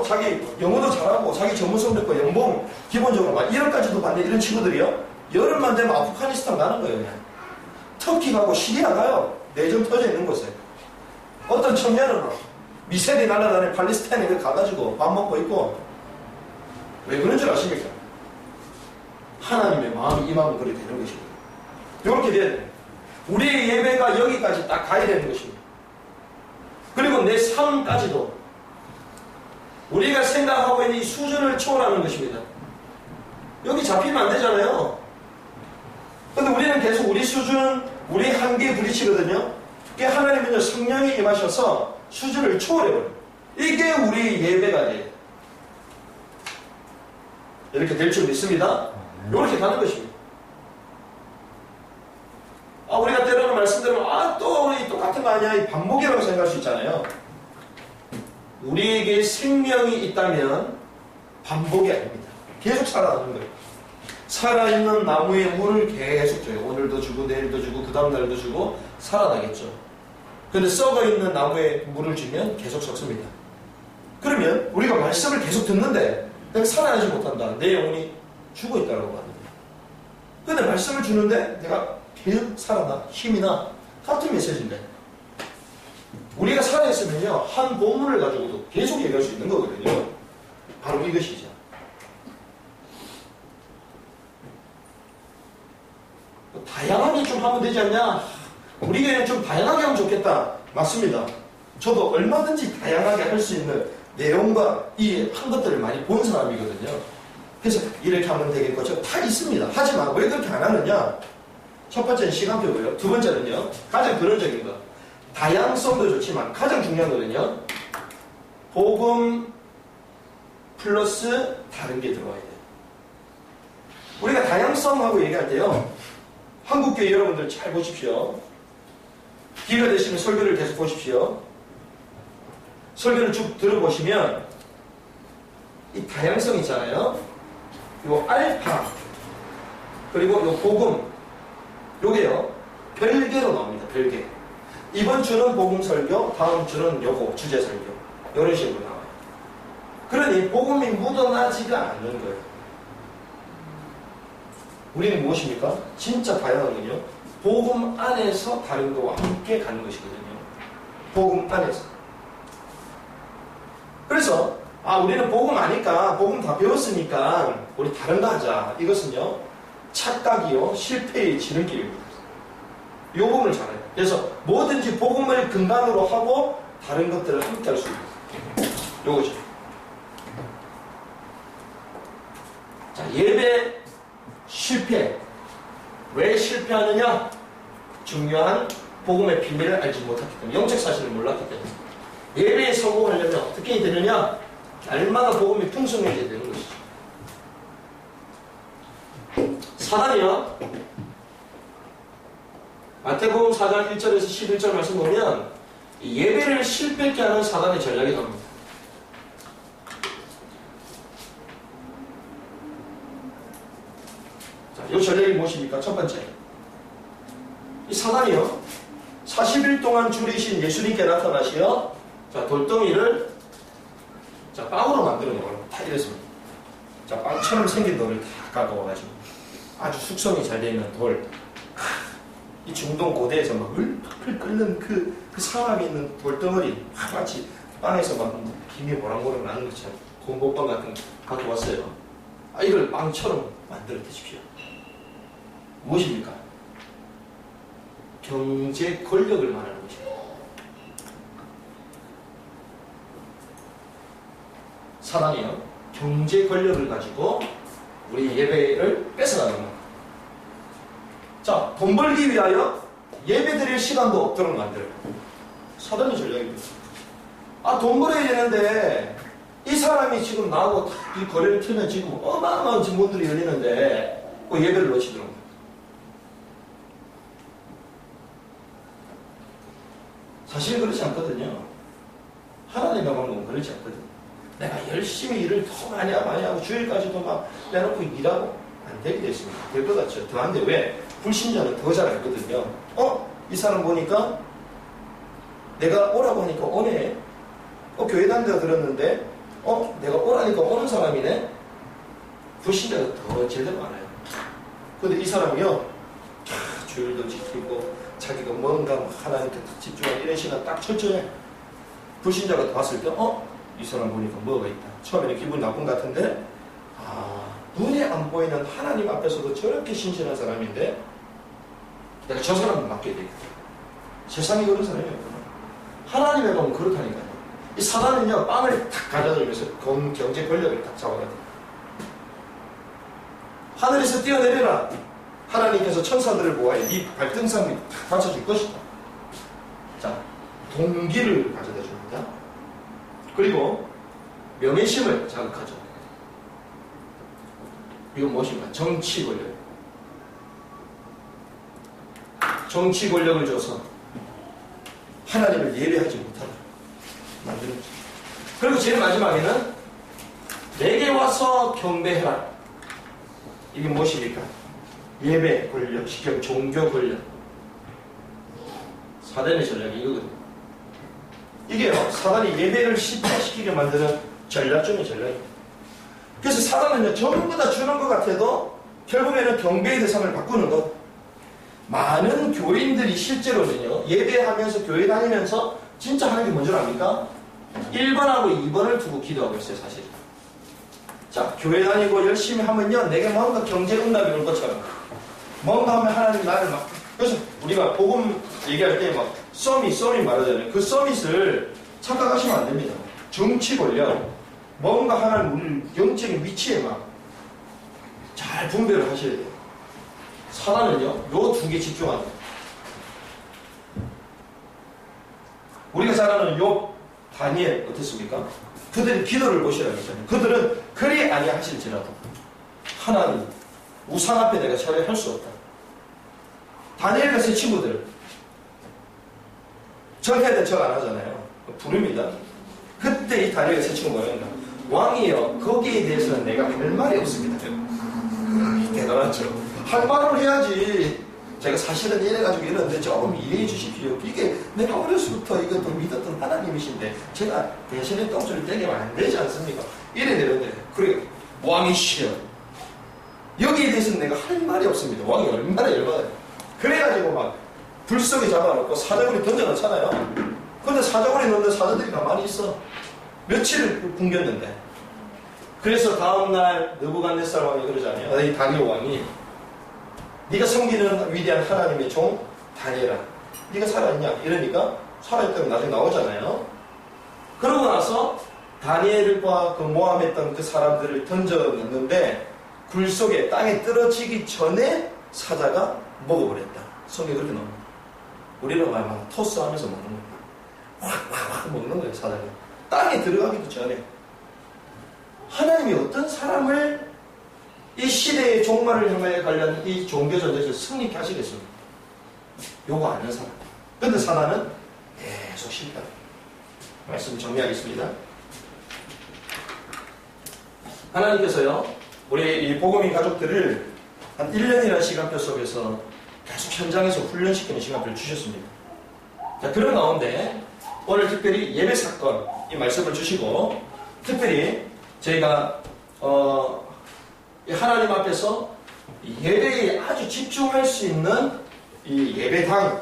자기 영어도 잘하고 자기 전문성 듣고 연봉 기본적으로 막 1억까지도 받는 이런 친구들이요, 여름만 되면 아프가니스탄 가는 거예요. 그냥 터키 가고 시리아 가요. 내전 터져 있는 곳에. 어떤 청년은 미사일이 날아다니는 팔레스타인에 가가지고 밥 먹고 있고. 왜 그런 줄 아십니까? 하나님의 마음이 임하면 그렇게 되는 것입니다. 이렇게 돼야 돼요. 우리의 예배가 여기까지 딱 가야 되는 것입니다. 그리고 내 삶까지도 우리가 생각하고 있는 이 수준을 초월하는 것입니다. 여기 잡히면 안 되잖아요. 근데 우리는 계속 우리 수준, 우리 한계에 부딪히거든요. 그게 하나님은요, 성령이 임하셔서 수준을 초월해버려요. 이게 우리 예배가 돼요. 이렇게 될 줄 믿습니다. 이렇게 가는 것입니다. 우리가 때로는 말씀드리면, 또 우리 똑같은 거 아니야? 이 반복이라고 생각할 수 있잖아요. 우리에게 생명이 있다면 반복이 아닙니다. 계속 살아나는 거예요. 살아있는 나무에 물을 계속 줘요. 오늘도 주고 내일도 주고 그 다음날도 주고 살아나겠죠. 그런데 썩어있는 나무에 물을 주면 계속 썩습니다. 그러면 우리가 말씀을 계속 듣는데 내가 살아나지 못한다. 내 영혼이 죽어있다고 합니다. 그런데 말씀을 주는데 내가 계속 살아나. 힘이 나. 같은 메시지인데 우리가 살아있으면요, 한 본문을 가지고도 계속 얘기할 수 있는 거거든요. 바로 이것이죠. 다양하게 좀 하면 되지 않냐? 우리 교회는 좀 다양하게 하면 좋겠다. 맞습니다. 저도 얼마든지 다양하게 할 수 있는 내용과 이 한 것들을 많이 본 사람이거든요. 그래서 이렇게 하면 되겠고, 다 있습니다. 하지만 왜 그렇게 안 하느냐? 첫 번째는 시간표고요. 두 번째는요, 가장 근원적인 거. 다양성도 좋지만 가장 중요한 거는요, 복음 플러스 다른 게 들어와야 돼요. 우리가 다양성하고 얘기할 때요, 한국교회 여러분들 잘 보십시오. 기회가 되시면 설교를 계속 보십시오. 설교를 쭉 들어보시면 이 다양성 있잖아요. 요 알파 그리고 요 복음 요게요 별개로 나옵니다. 별개. 이번 주는 복음 설교, 다음 주는 요거 주제 설교 이런 식으로 나와요. 그러니 복음이 묻어나지가 않는 거예요. 우리는 무엇입니까? 진짜 다양한 건요, 복음 안에서 다른 거와 함께 가는 것이거든요. 복음 안에서. 그래서 우리는 복음 아니까, 복음 다 배웠으니까 우리 다른 거 하자. 이것은요, 착각이요, 실패의 지름길입니다. 이 부분을 잘 해요. 그래서 뭐든지 복음을 근간으로 하고 다른 것들을 함께 할 수 있는 요거죠. 자, 예배 실패. 왜 실패하느냐? 중요한 복음의 비밀을 알지 못했기 때문에, 영적 사실을 몰랐기 때문에. 예배에 성공하려면 어떻게 해야 되느냐? 날마다 복음이 풍성해져야 되는 것이죠. 사단이요, 마태복음 4장 1절에서 11절 말씀 보면 예배를 실패케 하는 사단의 전략이 나옵니다. 자, 이 전략이 무엇입니까? 첫 번째, 이 사단이요, 40일 동안 줄이신 예수님께 나타나시어 돌덩이를 빵으로 만들어 놓으라고 다 이랬습니다. 빵처럼 생긴 돌을 다 가져와가지고 아주 숙성이 잘 되어 있는 돌, 이 중동 고대에서 막 을풀 끓는 그 상함이 있는 돌덩어리, 마치 빵에서 막 김이 모락모락 나는 것처럼 곰보빵 같은 거 가져왔어요. 이걸 빵처럼 만들어 드십시오. 무엇입니까? 경제 권력을 말하는 것입니다. 사단이요, 경제 권력을 가지고 우리 예배를 뺏어가는 겁니다. 자, 돈 벌기 위하여 예배 드릴 시간도 없도록 만들어요. 사단의 전략입니다. 돈 벌어야 되는데 이 사람이 지금 나하고 이 거래를 틀면 지금 어마어마한 문들이 열리는데 그 예배를 놓치더라고요. 사실 그렇지 않거든요. 하나님의 방법은 그렇지 않거든요. 내가 열심히 일을 더 많이 하고 주일까지도 막 내놓고 일하고 안 되게 됐습니다. 될 것 같죠. 더한데 왜? 불신자는 더 잘 알거든요. 이 사람 보니까 내가 오라고 하니까 오네. 교회 다닌다고 들었는데 내가 오라니까 오는 사람이네. 불신자가 더 제대로 알아요. 근데 이 사람이요, 주일도 지키고 자기가 뭔가 하나님께 집중하고 이런 시간 딱 철저해. 불신자가 봤을 때 이 사람 보니까 뭐가 있다. 처음에는 기분 나쁜 것 같은데 눈에 안 보이는 하나님 앞에서도 저렇게 신실한 사람인데 내가 저 사람을 맡겨야 되겠다. 세상이 그런 사람이었구나. 하나님의 법은 그렇다니까요. 이 사단은요, 빵을 탁 가져들면서 경제 권력을 딱 잡아가지고 하늘에서 뛰어내려라. 하나님께서 천사들을 모아 네 발등상 밑에 받쳐줄 것이다. 자, 동기를 가져다 줍니다. 그리고 명예심을 자극하죠. 이건 무엇인가? 정치 권력. 정치 권력을 줘서 하나님을 예배하지 못하게 만드는 거죠. 그리고 제일 마지막에는 내게 와서 경배해라. 이게 무엇입니까? 예배 권력, 시켜 종교 권력. 사단의 전략이 이거거든요. 이게요, 사단이 예배를 실패시키게 만드는 전략 중의 전략입니다. 그래서 사단은요, 전부 다 주는 것 같아도 결국에는 경배의 대상을 바꾸는 것. 많은 교인들이 실제로는요, 예배하면서 교회 다니면서 진짜 하는 게 뭔지 압니까? 1번하고 2번을 두고 기도하고 있어요, 사실. 자, 교회 다니고 열심히 하면요, 내게 뭔가 경제 응답이 올 것처럼. 뭔가 하면 하나님 나를 막. 그래서 우리가 복음 얘기할 때 막, 서밋 말하잖아요. 그 서밋을 착각하시면 안 됩니다. 정치 권력, 뭔가 하나님 우리 영적인 위치에 막 잘 분별을 하셔야 돼요. 사단은요, 요 두 개 집중하는 거예요. 우리가 잘 아는 욥, 다니엘 어떻습니까? 그들이 기도를 보셔야 하잖아요. 그들은 그리 아니하실지라도 하나님 우상 앞에 내가 차례할 수 없다. 다니엘과 세 친구들 절해야 될 척 안 하잖아요. 부릅니다. 그때 이 다니엘과 세 친구가 뭐였나? 왕이여, 거기에 대해서는 내가 할 말이 없습니다. 대단하죠. 할 말을 해야지. 제가 사실은 이래가지고 이러는데 조금 이해해 주십시오. 이게 내가 어려서부터 이것도 믿었던 하나님이신데 제가 대신에 똥소리 떼게 안 되지 않습니까? 이래 되는데, 그래, 왕이시여, 여기에 대해서는 내가 할 말이 없습니다. 왕이 얼마나 열받아요. 그래가지고 막 불속에 잡아놓고 사자굴에 던져놓잖아요. 근데 사자굴에 넣는데 사자들이 가만히 있어. 며칠을 굶겼는데. 그래서 다음날 느부갓네살 왕이 그러잖아요. 이 다니엘 왕이, 네가 섬기는 위대한 하나님의 종 다니엘아, 네가 살아있냐? 이러니까 살아있다고 나중에 나오잖아요. 그러고 나서 다니엘과 그 모함했던 그 사람들을 던져놨는데 굴 속에 땅에 떨어지기 전에 사자가 먹어버렸다. 성경에 그렇게 나옵니다. 우리는 막 토스하면서 먹는 거예요. 확 먹는 거예요, 사자가. 땅에 들어가기도 전에. 하나님이 어떤 사람을 이 시대의 종말을 향해 관련 이 종교전쟁에서 승리케 하시겠습니까? 요거 아는 사람. 근데 사단은 계속 실패합니다. 말씀 정리하겠습니다. 하나님께서요, 우리 이 복음인 가족들을 한 1년이라는 시간표 속에서 계속 현장에서 훈련시키는 시간표를 주셨습니다. 자, 그런 가운데 오늘 특별히 예배 사건 이 말씀을 주시고, 특별히 저희가 하나님 앞에서 예배에 아주 집중할 수 있는 이 예배당,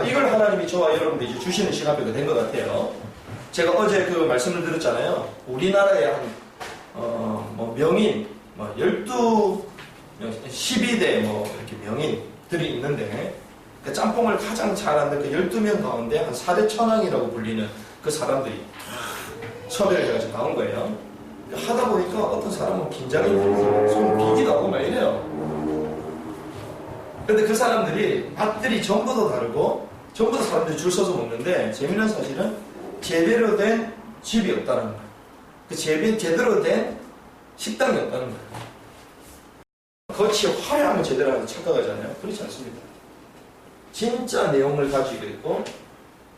이걸 하나님이 저와 여러분들 이제 주시는 시간표가 된 것 같아요. 제가 어제 그 말씀을 드렸잖아요. 우리나라에 한 명인 12대 이렇게 명인들이 있는데, 그 짬뽕을 가장 잘하는 그 12명 가운데 한 4대 천왕이라고 불리는 그 사람들이 섭외를 해가지고 나온 거예요. 하다 보니까 어떤 사람은 긴장이 되면서 손 비기도 하고 막 이래요. 근데 그 사람들이 맛들이 전부 다 다르고 전부 다 사람들이 줄 서서 먹는데, 재미난 사실은 제대로 된 집이 없다는 거예요. 그 제대로 된 식당이 없다는 거예요. 겉이 화려하면 제대로 하는 착각하잖아요. 그렇지 않습니다. 진짜 내용을 가지고 있고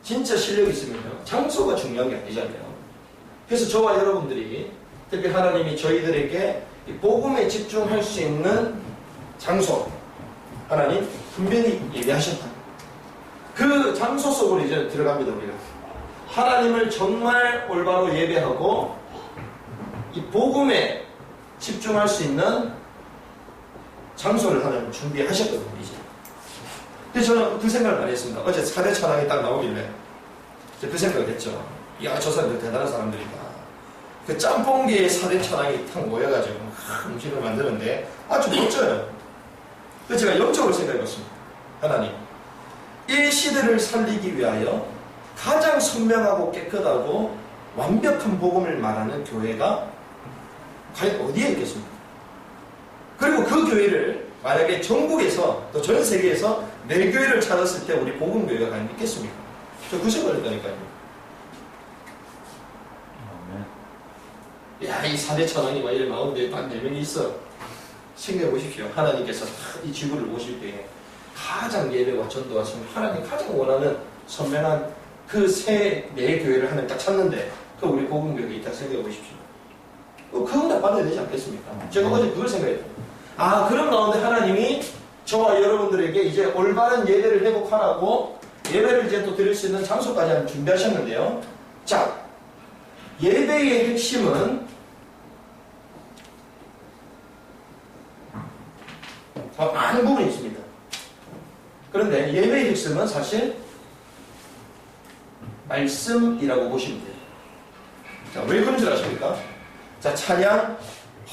진짜 실력이 있으면요, 장소가 중요한 게 아니잖아요. 그래서 저와 여러분들이 특히 하나님이 저희들에게 이 복음에 집중할 수 있는 장소, 하나님 분명히 얘기하셨다. 그 장소 속으로 이제 들어갑니다. 우리가 하나님을 정말 올바로 예배하고 이 복음에 집중할 수 있는 장소를 하나님 준비하셨거든요. 이제. 그래서 저는 그 생각을 많이 했습니다. 어제 4대 찬양이 딱 나오길래 그 생각을 했죠. 야, 저 사람들 대단한 사람들이다. 그 짬뽕계의 4대 찬양이 탁 모여가지고 음식을 만드는데 아주 멋져요. 그래서 제가 영적으로 생각해봤습니다. 하나님, 이 시대를 살리기 위하여 가장 선명하고 깨끗하고 완벽한 복음을 말하는 교회가 과연 어디에 있겠습니까? 그리고 그 교회를 만약에 전국에서 또 전 세계에서 내 교회를 찾았을 때 우리 복음교회가 과연 있겠습니까? 저 그 생각을 했다니까요. 야, 이 4대 천왕이 막 이래 나오는데 딱 4명이 있어. 생각해 보십시오. 하나님께서 이 지구를 오실 때에 가장 예배와 전도와 지금 하나님 가장 원하는 선명한 그 새 내 교회를 하나님 딱 찾는데 그 우리 복음교회가 있다 생각해 보십시오. 그 은혜 받아야 되지 않겠습니까? 제가 어제 그걸 생각했어요. 아, 그런 가운데 하나님이 저와 여러분들에게 이제 올바른 예배를 회복하라고 예배를 이제 또 드릴 수 있는 장소까지 준비하셨는데요. 자, 예배의 핵심은 많은 부분이 있습니다. 그런데 예배의 핵심은 사실 말씀이라고 보시면 돼요. 자, 왜 그런 줄 아십니까? 자, 찬양,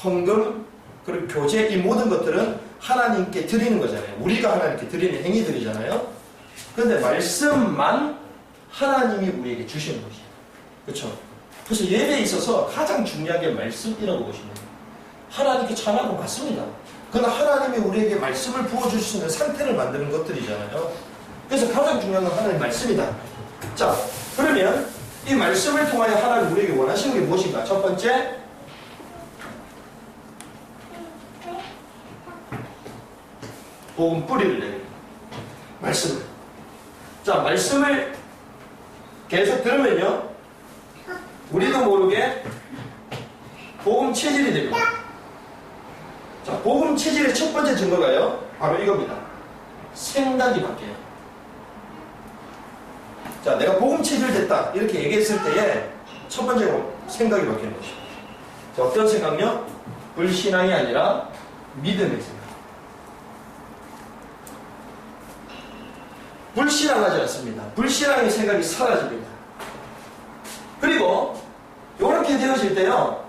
헌금, 그리고 교제, 이 모든 것들은 하나님께 드리는 거잖아요. 우리가 하나님께 드리는 행위들이잖아요. 그런데 말씀만 하나님이 우리에게 주시는 것이에요. 그렇죠? 그래서 예배에 있어서 가장 중요한 게 말씀이라고 보시면 돼요. 하나님께 찬양은 맞습니다. 그러나 하나님이 우리에게 말씀을 부어줄 수 있는 상태를 만드는 것들이잖아요. 그래서 가장 중요한 건 하나님의 말씀이다. 자, 그러면 이 말씀을 통하여 하나님 우리에게 원하시는 게 무엇인가? 첫 번째, 복음 뿌리를 내립니다. 말씀을. 자, 말씀을 계속 들으면요, 우리도 모르게 복음 체질이 됩니다. 자, 복음 체질의 첫 번째 증거가요, 바로 이겁니다. 생각이 바뀌어요. 자, 내가 복음 체질 됐다 이렇게 얘기했을 때에 첫 번째로 생각이 바뀌는 것이죠. 자, 어떤 생각요? 불신앙이 아니라 믿음의 생각. 불신앙하지 않습니다. 불신앙의 생각이 사라집니다. 그리고 이렇게 되어질 때요,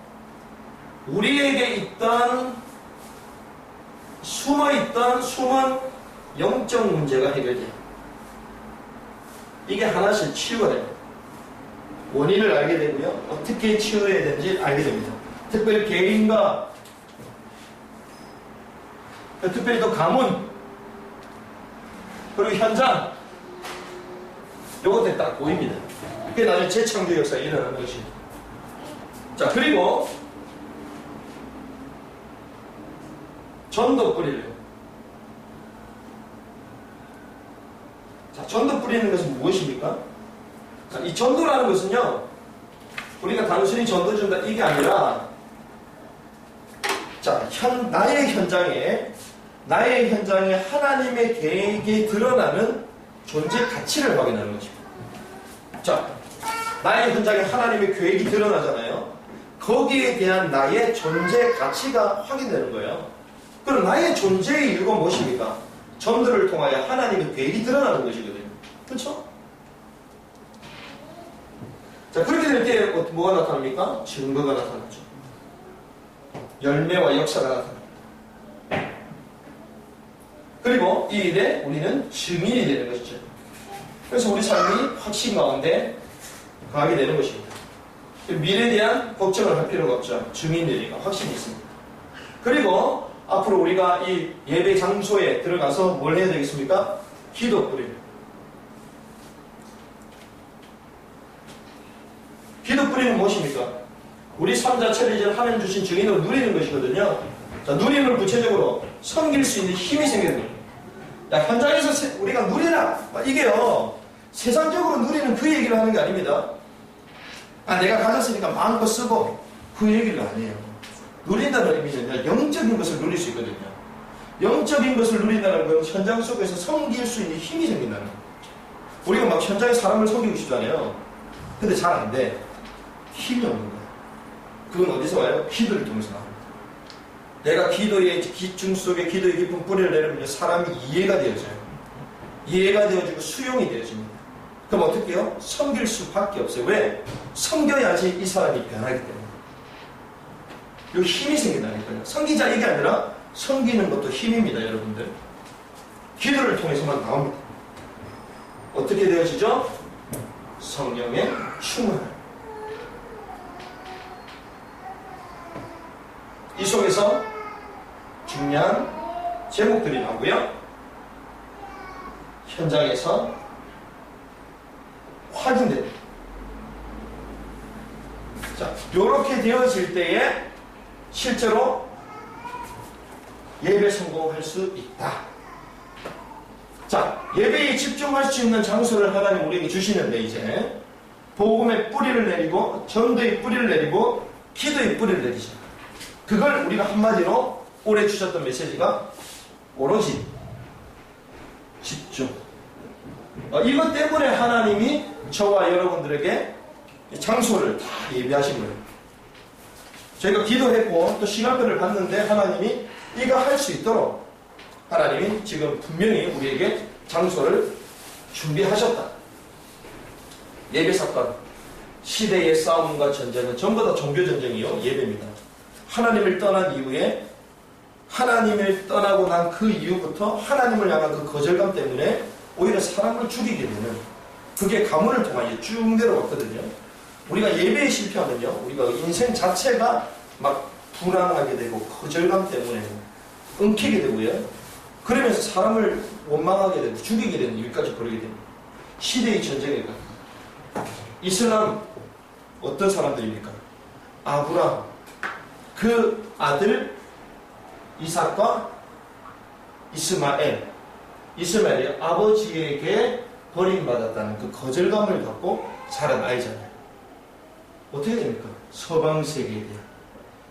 우리에게 있던 숨어있던 숨은 영적 문제가 해결돼요. 이게 하나씩 치유가 됩니다. 원인을 알게 되고요, 어떻게 치유해야 되는지 알게 됩니다. 특별히 개인과 특별히 또 가문 그리고 현장, 요것들이 딱 보입니다. 그게 나중에 재창조 역사가 일어나는 것입니다. 자, 그리고 전도 뿌리를. 자, 전도 뿌리는 것은 무엇입니까? 자, 이 전도라는 것은요, 우리가 단순히 전도 준다 이게 아니라, 자, 나의 현장에 하나님의 계획이 드러나는 존재 가치를 확인하는 것입니다. 자, 나의 현장에 하나님의 계획이 드러나잖아요. 거기에 대한 나의 존재 가치가 확인되는 거예요. 그럼 나의 존재의 이유가 무엇입니까? 전도를 통하여 하나님의 계획이 드러나는 것이거든요. 그렇죠? 자, 그렇게 될 때 뭐가 나타납니까? 증거가 나타나죠. 열매와 역사가 나타납니다. 그리고 이 일에 우리는 증인이 되는 것이죠. 그래서 우리 삶이 확신 가운데 가게 되는 것입니다. 미래에 대한 걱정을 할 필요가 없죠. 증인되니까 확신이 있습니다. 그리고 앞으로 우리가 이 예배 장소에 들어가서 뭘 해야 되겠습니까? 기도 뿌리를. 기도 뿌리는 무엇입니까? 우리 삶 자체를 이제 하나님 주신 증인으로 누리는 것이거든요. 자, 누림을 구체적으로 섬길 수 있는 힘이 생기는 거예요. 야, 현장에서 우리가 누리라! 이게요, 세상적으로 누리는 그 얘기를 하는 게 아닙니다. 아, 내가 가졌으니까 마음껏 쓰고, 그 얘기를 안 해요. 누린다는 의미는 영적인 것을 누릴 수 있거든요. 영적인 것을 누린다는 건 현장 속에서 섬길 수 있는 힘이 생긴다는 거예요. 우리가 막 현장에 사람을 섬기고 싶잖아요. 근데 잘 안 돼. 힘이 없는 거예요. 그건 어디서 와요? 기도를 통해서 나옵니다. 내가 기도의 기중 속에 기도의 깊은 뿌리를 내리면 사람이 이해가 되어져요. 이해가 되어지고 수용이 되어집니다. 그럼 어떻게 해요? 섬길 수밖에 없어요. 왜? 섬겨야지 이 사람이 변하기 때문에. 요 힘이 생긴다니까요. 섬기자 이게 아니라 섬기는 것도 힘입니다, 여러분들. 기도를 통해서만 나옵니다. 어떻게 되어지죠? 성령의 충만. 이 속에서 중요한 제목들이 나오고요. 현장에서 확인됩니다. 자, 이렇게 되어질 때에 실제로 예배 성공할 수 있다. 자, 예배에 집중할 수 있는 장소를 하나님 우리에게 주시는데 이제 복음의 뿌리를 내리고 전도의 뿌리를 내리고 기도의 뿌리를 내리죠. 그걸 우리가 한마디로 올해 주셨던 메시지가 오로지 집중. 이것 때문에 하나님이 저와 여러분들에게 장소를 다 예비하신 거예요. 저희가 기도했고 또 시간표를 봤는데 하나님이 이거 할 수 있도록 하나님이 지금 분명히 우리에게 장소를 준비하셨다. 예배 사건, 시대의 싸움과 전쟁은 전부 다 종교 전쟁이요 예배입니다. 하나님을 떠난 이후에 하나님을 떠나고 난 그 이후부터 하나님을 향한 그 거절감 때문에 오히려 사람을 죽이게 되는 그게 가문을 통하여 쭉 내려왔거든요. 우리가 예배에 실패하면요 우리가 인생 자체가 막 불안하게 되고 거절감 때문에 엉키게 되고요. 그러면서 사람을 원망하게 되고 죽이게 되는 일까지 벌이게 됩니다. 시대의 전쟁에 가. 이슬람 어떤 사람들입니까? 아브람 그 아들 이삭과 이스마엘이 아버지에게 버림받았다는 그 거절감을 갖고 자란 아이잖아요. 어떻게 됩니까? 서방 세계에 대한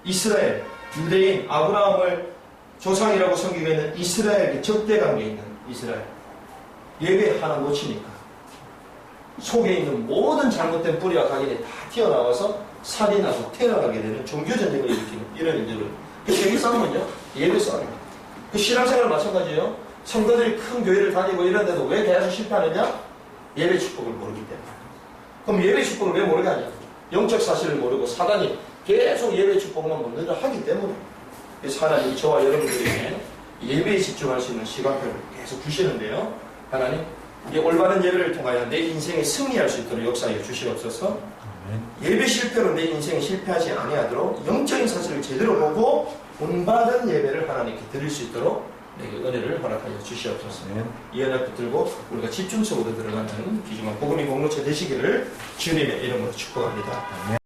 이스라엘, 유대인, 아브라함을 조상이라고 섬기고 있는 이스라엘에 적대관계에 있는 이스라엘. 예배 하나 놓치니까 속에 있는 모든 잘못된 뿌리와 각인이 다 튀어나와서 살인하고 테러하게 되는 종교전쟁을 일으키는 이런 일들을. 그 세계 싸움은요 예배 싸움입니다. 그 신앙생활 마찬가지예요. 성도들이 큰 교회를 다니고 이런데도 왜 계속 실패하느냐? 예배 축복을 모르기 때문에. 그럼 예배 축복을 왜 모르게 하냐? 영적 사실을 모르고 사단이 계속 예배 축복만 먼저 하기 때문에. 그래서 하나님이 저와 여러분들에게 예배에 집중할 수 있는 시간표를 계속 주시는데요. 하나님 이 올바른 예배를 통하여 내 인생에 승리할 수 있도록 역사해 주시옵소서. 예배 실패로 내 인생이 실패하지 아니하도록 영적인 사실을 제대로 보고 본받은 예배를 하나님께 드릴 수 있도록 내게 은혜를 허락하여 주시옵소서. 이 은혜 붙들고 우리가 집중 속으로 들어가는 귀중한 복음의 공동체 되시기를 주님의 이름으로 축복합니다.